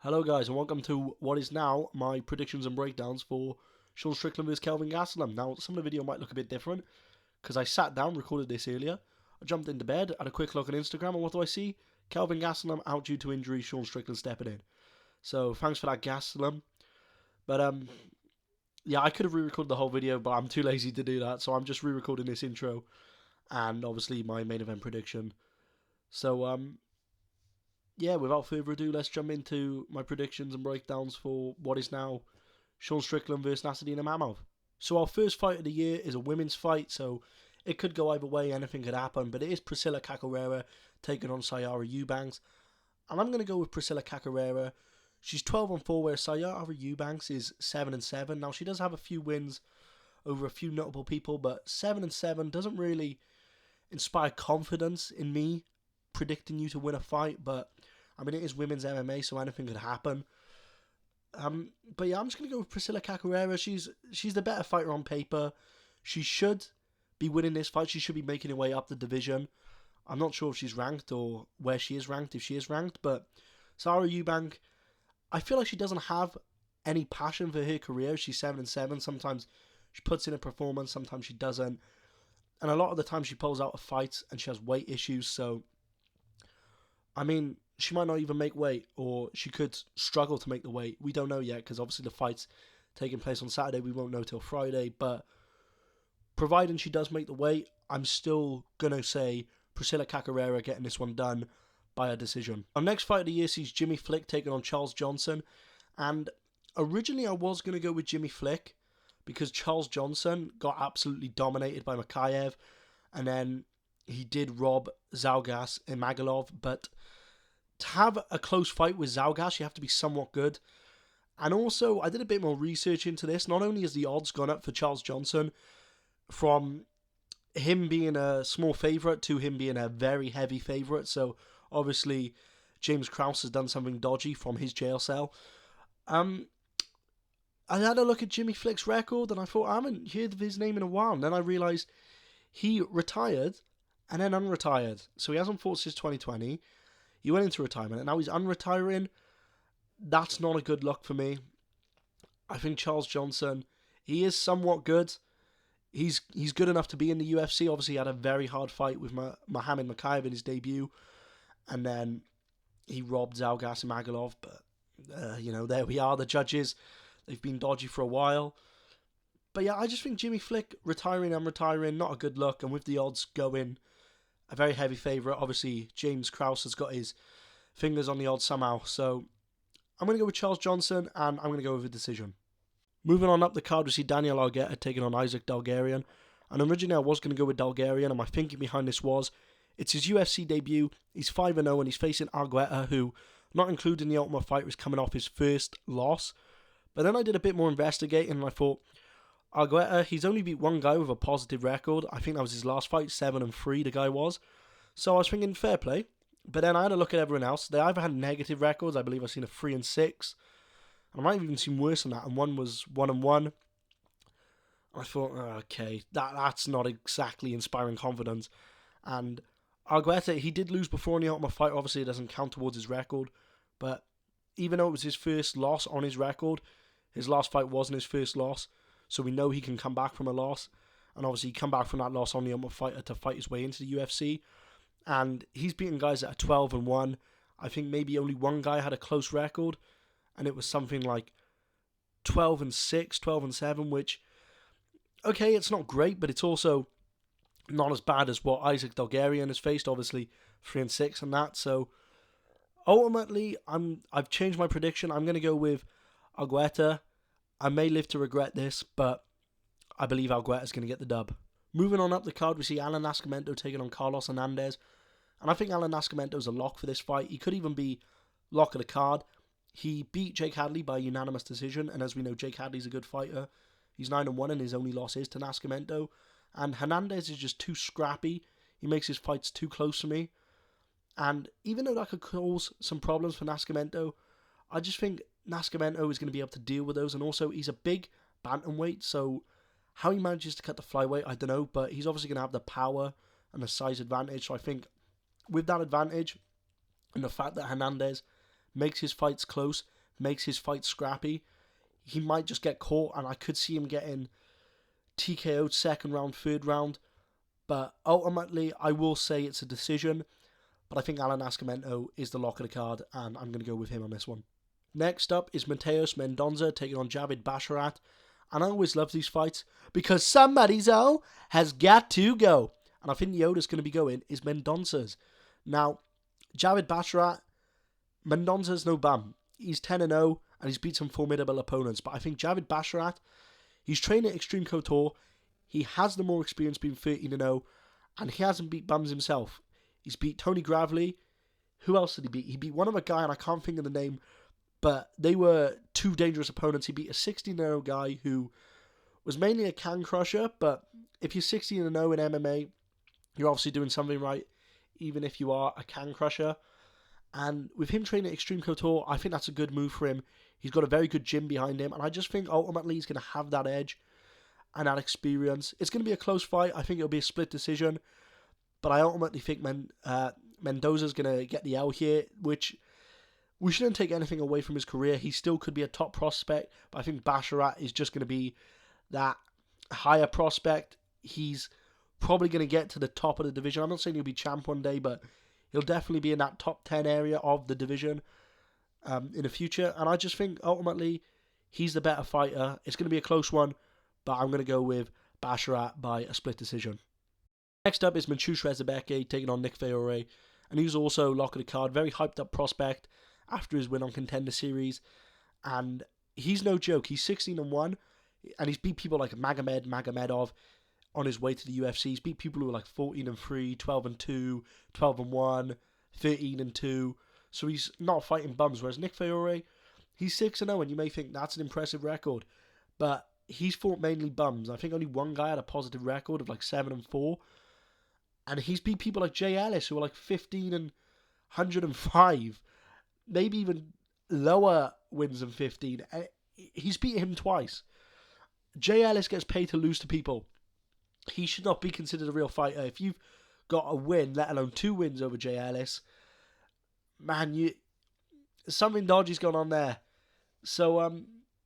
Hello guys and welcome to what is now my predictions and breakdowns for Sean Strickland vs Kelvin Gastelum. Now some of the video might look a bit different because I sat down, recorded this earlier, I jumped into bed, had a quick look on Instagram, and what do I see? Kelvin Gastelum out due to injury, Sean Strickland stepping in. So thanks for that, Gastelum. But yeah, I could have re-recorded the whole video, but I'm too lazy to do that, so I'm just re-recording this intro and obviously my main event prediction. So yeah, without further ado, let's jump into my predictions and breakdowns for what is now Sean Strickland versus Nassourdine Imamov. So our first fight of the year is a women's fight, so it could go either way, anything could happen, but it is Priscilla Cachoeira taking on Sayara Eubanks, and I'm going to go with Priscilla Cachoeira. She's 12-4, where Sayara Eubanks is 7-7. Now, she does have a few wins over a few notable people, but 7-7 doesn't really inspire confidence in me predicting you to win a fight, but I mean, it is women's MMA, so anything could happen. But yeah, I'm just going to go with Priscilla Cachoeira. She's the better fighter on paper. She should be winning this fight. She should be making her way up the division. I'm not sure if she's ranked or where she is ranked, if she is ranked, but Sayara Eubank, I feel like she doesn't have any passion for her career. She's 7-7. Sometimes she puts in a performance, sometimes she doesn't. And a lot of the time she pulls out of fights and she has weight issues, so I mean, she might not even make weight, or she could struggle to make the weight. We don't know yet, because obviously the fight's taking place on Saturday. We won't know till Friday, but providing she does make the weight, I'm still going to say Priscilla Cachoeira getting this one done by a decision. Our next fight of the year sees Jimmy Flick taking on Charles Johnson, and originally I was going to go with Jimmy Flick, because Charles Johnson got absolutely dominated by Makayev, and then he did rob Zhalgas Imagulov, but to have a close fight with Zhalgas, you have to be somewhat good. And also, I did a bit more research into this. Not only has the odds gone up for Charles Johnson from him being a small favourite to him being a very heavy favourite, so obviously James Krause has done something dodgy from his jail cell. I had a look at Jimmy Flick's record, and I thought, I haven't heard of his name in a while. And then I realised he retired and then unretired. So he hasn't fought since 2020. He went into retirement, and now he's unretiring. That's not a good look for me. I think Charles Johnson, he is somewhat good. He's good enough to be in the UFC. Obviously, he had a very hard fight with Mohamed Makayev in his debut, and then he robbed Zhalgas Imagulov. But, there we are. The judges, they've been dodgy for a while. But yeah, I just think Jimmy Flick retiring and retiring, not a good look. And with the odds going a very heavy favourite, obviously James Krause has got his fingers on the odds somehow. So I'm going to go with Charles Johnson, and I'm going to go with a decision. Moving on up the card, we see Daniel Argueta taking on Isaac Dalgarian. And originally I was going to go with Dalgarian, and my thinking behind this was, it's his UFC debut, he's 5-0, and he's facing Argueta, who, not including the Ultimate Fighter, is coming off his first loss. But then I did a bit more investigating, and I thought, Argueta, he's only beat one guy with a positive record. I think that was his last fight, 7-3 the guy was. So I was thinking, fair play. But then I had a look at everyone else. They either had negative records. I believe I've seen a 3-6. And I might have even seen worse than that. And one was 1-1. I thought, okay, that's not exactly inspiring confidence. And Argueta, he did lose before in the Ultimate Fight. Obviously, it doesn't count towards his record. But even though it was his first loss on his record, his last fight wasn't his first loss. So we know he can come back from a loss. And obviously, he come back from that loss on the Ultimate Fighter to fight his way into the UFC. And he's beaten guys that are 12-1. I think maybe only one guy had a close record. And it was something like 12-6, 12-7, which, okay, it's not great, but it's also not as bad as what Isaac Dalgarian has faced. Obviously, 3-6 and that. So ultimately, I've changed my prediction. I'm going to go with Argueta. I may live to regret this, but I believe Argueta is going to get the dub. Moving on up the card, we see Alan Nascimento taking on Carlos Hernandez. And I think Alan Nascimento is a lock for this fight. He could even be lock of the card. He beat Jake Hadley by unanimous decision. And as we know, Jake Hadley's a good fighter. He's 9-1 and his only loss is to Nascimento. And Hernandez is just too scrappy. He makes his fights too close for me. And even though that could cause some problems for Nascimento, I just think Nascimento is going to be able to deal with those. And also, he's a big bantamweight, so how he manages to cut the flyweight, I don't know. But he's obviously going to have the power and the size advantage. So I think with that advantage and the fact that Hernandez makes his fights close, makes his fights scrappy. He might just get caught, and I could see him getting TKO'd second round, third round. But ultimately, I will say it's a decision. But I think Alan Nascimento is the lock of the card, and I'm going to go with him on this one. Next up is Mateus Mendonça taking on Javid Basharat. And I always love these fights because somebody's has got to go. And I think the oldest going to be going is Mendonça's. Now, Javid Basharat, Mendonça's no bum. He's 10-0 and he's beat some formidable opponents. But I think Javid Basharat, he's trained at Extreme Couture. He has the more experience being 13-0 and he hasn't beat bums himself. He's beat Tony Gravely. Who else did he beat? He beat one other guy and I can't think of the name. But they were two dangerous opponents. He beat a 16-0 guy who was mainly a can crusher. But if you're 16-0 in MMA, you're obviously doing something right, even if you are a can crusher. And with him training at Extreme Couture, I think that's a good move for him. He's got a very good gym behind him. And I just think ultimately he's going to have that edge and that experience. It's going to be a close fight. I think it'll be a split decision. But I ultimately think Mendoza's going to get the L here, which we shouldn't take anything away from his career. He still could be a top prospect, but I think Basharat is just going to be that higher prospect. He's probably going to get to the top of the division. I'm not saying he'll be champ one day, but he'll definitely be in that top 10 area of the division in the future. And I just think ultimately he's the better fighter. It's going to be a close one, but I'm going to go with Basharat by a split decision. Next up is Manchush Rezabeke taking on Nick Fiore, and he's also lock of the card. Very hyped up prospect after his win on Contender Series, and he's no joke. He's 16-1, and he's beat people like Magomedov on his way to the UFC. He's beat people who are like 14-3, 12-2, 12-1, 13-2. So he's not fighting bums. Whereas Nick Fiore, he's 6-0, and you may think that's an impressive record, but he's fought mainly bums. I think only one guy had a positive record of like 7-4, and he's beat people like Jay Ellis who are like 15-105. Maybe even lower wins than 15. He's beaten him twice. Jay Ellis gets paid to lose to people. He should not be considered a real fighter. If you've got a win, let alone 2 wins over Jay Ellis, man, something dodgy's gone on there. So,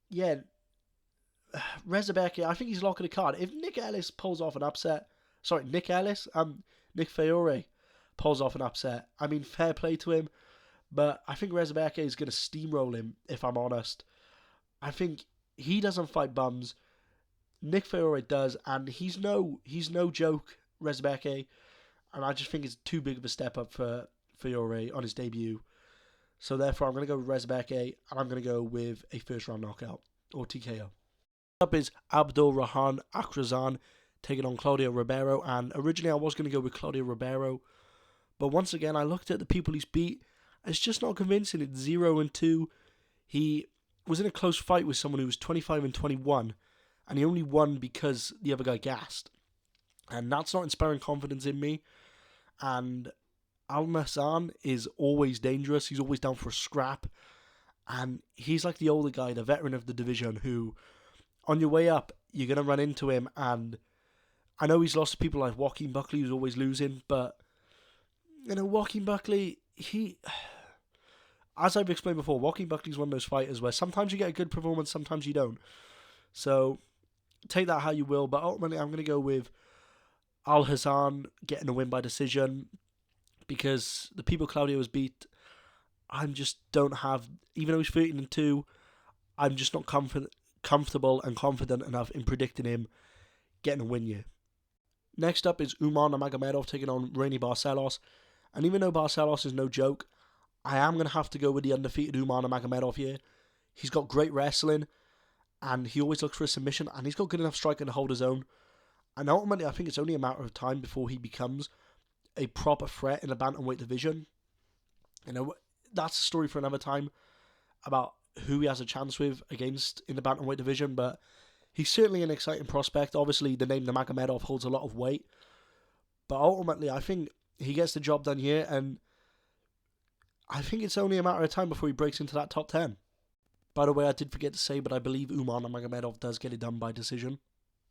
yeah, Rezabeke, I think he's locking the card. If Nick Fiore pulls off an upset, I mean, fair play to him. But I think Rezabeke is going to steamroll him, if I'm honest. I think he doesn't fight bums. Nick Fiore does, and he's no joke, Rezabeke. And I just think it's too big of a step up for Fiore on his debut. So therefore, I'm going to go with Rezabeke, and I'm going to go with a first-round knockout, or TKO. Up is Abdul Rahan Akrazan taking on Claudio Ribeiro. And originally, I was going to go with Claudio Ribeiro. But once again, I looked at the people he's beat. It's just not convincing. It's 0-2. He was in a close fight with someone who was 25-21, and he only won because the other guy gassed. And that's not inspiring confidence in me. And Al-Massan is always dangerous. He's always down for a scrap. And he's like the older guy, the veteran of the division, who, on your way up, you're going to run into him. And I know he's lost to people like Joaquin Buckley, who's always losing, but, you know, Joaquin Buckley, as I've explained before, Joaquin Buckley's one of those fighters where sometimes you get a good performance, sometimes you don't. So, take that how you will, but ultimately I'm going to go with Al-Hassan getting a win by decision, because the people Claudio has beat, even though he's 13-2, I'm just not comfortable and confident enough in predicting him getting a win here. Next up is Umar Nurmagomedov taking on Rainy Barcelos. And even though Barcelos is no joke, I am going to have to go with the undefeated Umar Nurmagomedov here. He's got great wrestling, and he always looks for a submission, and he's got good enough striking to hold his own. And ultimately, I think it's only a matter of time before he becomes a proper threat in the bantamweight division. You know, that's a story for another time about who he has a chance with against in the bantamweight division, but he's certainly an exciting prospect. Obviously, the name Nurmagomedov holds a lot of weight, but ultimately, I think he gets the job done here, and I think it's only a matter of time before he breaks into that top 10. By the way, I did forget to say, but I believe Umar Nurmagomedov does get it done by decision.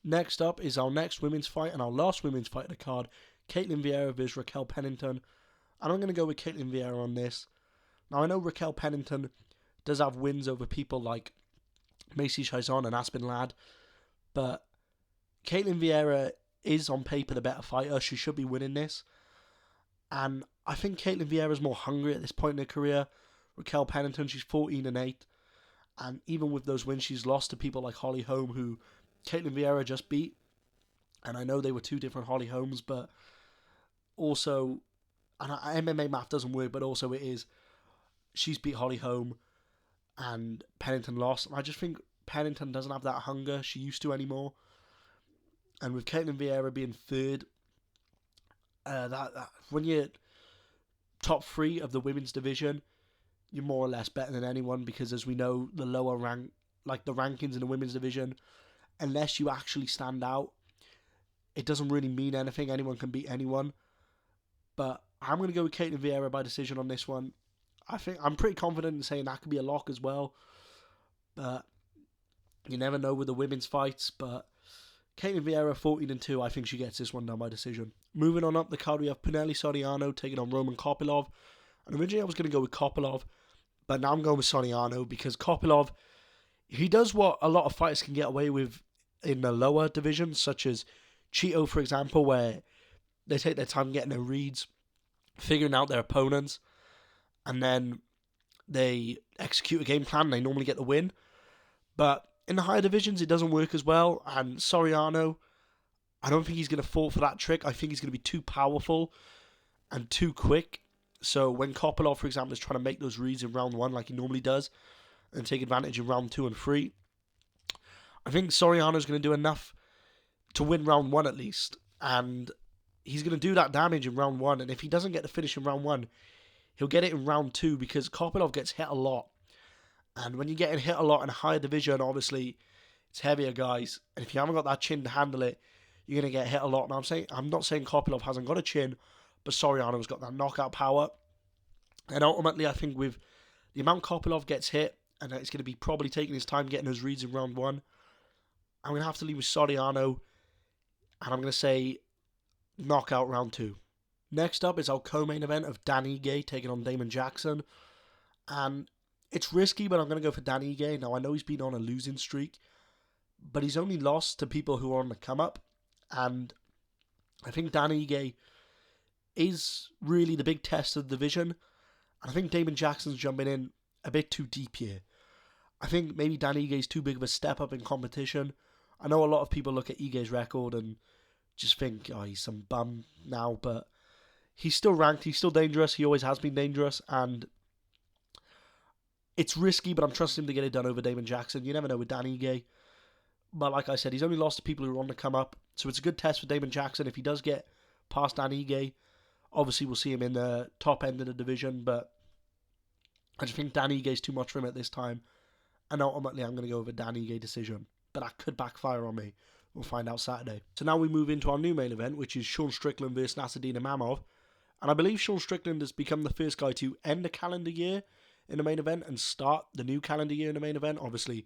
Next up is our next women's fight, and our last women's fight of the card, Caitlin Vieira versus Raquel Pennington. And I'm going to go with Caitlin Vieira on this. Now, I know Raquel Pennington does have wins over people like Macy Chiasson and Aspen Ladd, but Caitlin Vieira is on paper the better fighter. She should be winning this. And I think Caitlin Vieira's more hungry at this point in her career. Raquel Pennington, she's 14-8. And even with those wins, she's lost to people like Holly Holm, who Caitlin Vieira just beat. And I know they were two different Holly Holmes, but also, and MMA math doesn't work, but also it is, she's beat Holly Holm and Pennington lost. And I just think Pennington doesn't have that hunger she used to anymore. And with Caitlin Vieira being third, that when you're top 3 of the women's division, you're more or less better than anyone, because as we know, the lower rank, like the rankings in the women's division, unless you actually stand out, it doesn't really mean anything. Anyone can beat anyone. But I'm going to go with Caitlin Vieira by decision on this one. I think I'm pretty confident in saying that could be a lock as well. But you never know with the women's fights. But Caitlin Vieira, 14-2, I think she gets this one done by decision. Moving on up the card, we have Pinelli Soriano taking on Roman Kopylov. And originally I was going to go with Kopylov, but now I'm going with Soriano because Kopylov, he does what a lot of fighters can get away with in the lower divisions, such as Cheeto, for example, where they take their time getting their reads, figuring out their opponents, and then they execute a game plan and they normally get the win. But in the higher divisions, it doesn't work as well. And Soriano, I don't think he's going to fall for that trick. I think he's going to be too powerful and too quick. So when Kopylov, for example, is trying to make those reads in round 1 like he normally does and take advantage in round 2 and 3, I think Soriano's going to do enough to win round 1 at least. And he's going to do that damage in round 1. And if he doesn't get the finish in round 1, he'll get it in round 2 because Kopylov gets hit a lot. And when you're getting hit a lot in a higher division, obviously, it's heavier guys. And if you haven't got that chin to handle it, you're going to get hit a lot. Now, I'm not saying Kopylov hasn't got a chin, but Soriano's got that knockout power. And ultimately, I think with the amount Kopylov gets hit, and it's going to be probably taking his time getting those reads in round 1, I'm going to have to leave with Soriano. And I'm going to say knockout round 2. Next up is our co-main event of Dan Ige taking on Damon Jackson. And it's risky, but I'm going to go for Dan Ige. Now, I know he's been on a losing streak, but he's only lost to people who are on the come-up. And I think Dan Ige is really the big test of the division. And I think Damon Jackson's jumping in a bit too deep here. I think maybe Dan Ige's too big of a step up in competition. I know a lot of people look at Ige's record and just think, oh, he's some bum now, but he's still ranked, he's still dangerous, he always has been dangerous, and it's risky, but I'm trusting him to get it done over Damon Jackson. You never know with Dan Ige. But like I said, he's only lost to people who are on the come up, so it's a good test for Damon Jackson. If he does get past Dan Ige, obviously we'll see him in the top end of the division, but I just think Dan Ige's too much for him at this time, and ultimately I'm going to go with a Dan Ige decision. But that could backfire on me. We'll find out Saturday. So now we move into our new main event, which is Sean Strickland versus Nassourdine Imamov. And I believe Sean Strickland has become the first guy to end the calendar year in the main event and start the new calendar year in the main event. Obviously,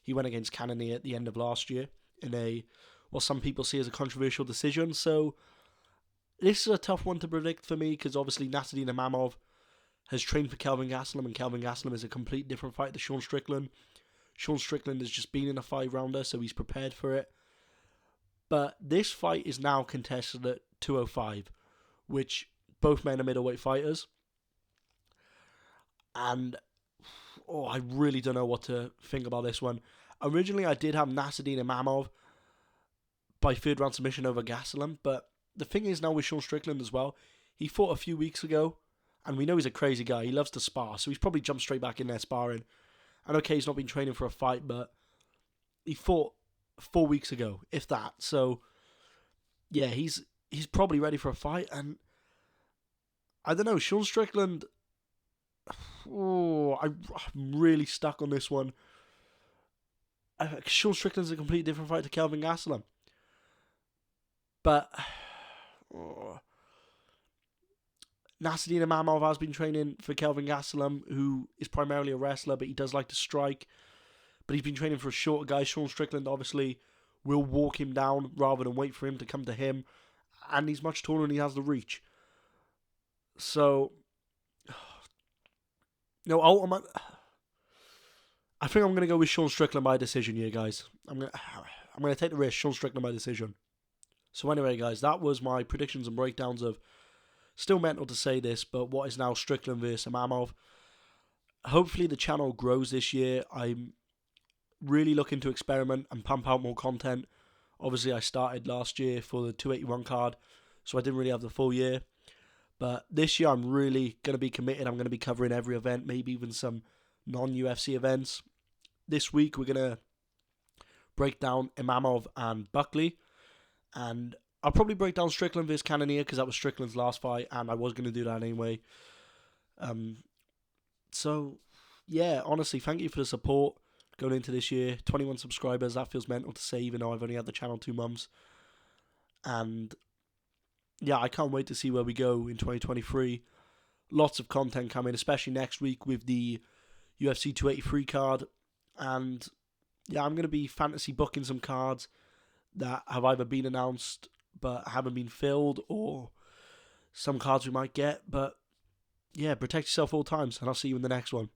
he went against Cannonier at the end of last year in what some people see as a controversial decision. So this is a tough one to predict for me because obviously Nassourdine Imamov has trained for Kelvin Gastelum, and Kelvin Gastelum is a complete different fight to Sean Strickland. Sean Strickland has just been in a 5-rounder, so he's prepared for it. But this fight is now contested at 205, which both men are middleweight fighters. And I really don't know what to think about this one. Originally, I did have Nassourdine Imamov by 3rd round submission over Gastelum, but the thing is now with Sean Strickland as well, he fought a few weeks ago, and we know he's a crazy guy. He loves to spar, so he's probably jumped straight back in there sparring. And okay, he's not been training for a fight, but he fought 4 weeks ago, if that. So, yeah, he's probably ready for a fight. And I don't know, Sean Strickland, I'm really stuck on this one. Sean Strickland's a completely different fight to Kelvin Gastelum. But Nassourdine Imamov has been training for Kelvin Gastelum, who is primarily a wrestler, but he does like to strike. But he's been training for a shorter guy. Sean Strickland obviously will walk him down rather than wait for him to come to him. And he's much taller and he has the reach. So No, ultimate. I think I'm gonna go with Sean Strickland by decision here, guys. I'm gonna take the risk. Sean Strickland by decision. So anyway, guys, that was my predictions and breakdowns of. Still mental to say this, but what is now Strickland versus Imamov. Hopefully the channel grows this year. I'm really looking to experiment and pump out more content. Obviously, I started last year for the 281 card, so I didn't really have the full year. But this year, I'm really going to be committed. I'm going to be covering every event, maybe even some non-UFC events. This week, we're going to break down Imamov and Buckley. And I'll probably break down Strickland vs. Cannonier because that was Strickland's last fight, and I was going to do that anyway. So, yeah, honestly, thank you for the support going into this year. 21 subscribers, that feels mental to say, even though I've only had the channel 2 months. And, yeah, I can't wait to see where we go in 2023. Lots of content coming, especially next week with the UFC 283 card. And, yeah, I'm going to be fantasy booking some cards that have either been announced but haven't been filled, or some cards we might get. But yeah, protect yourself all times, and I'll see you in the next one.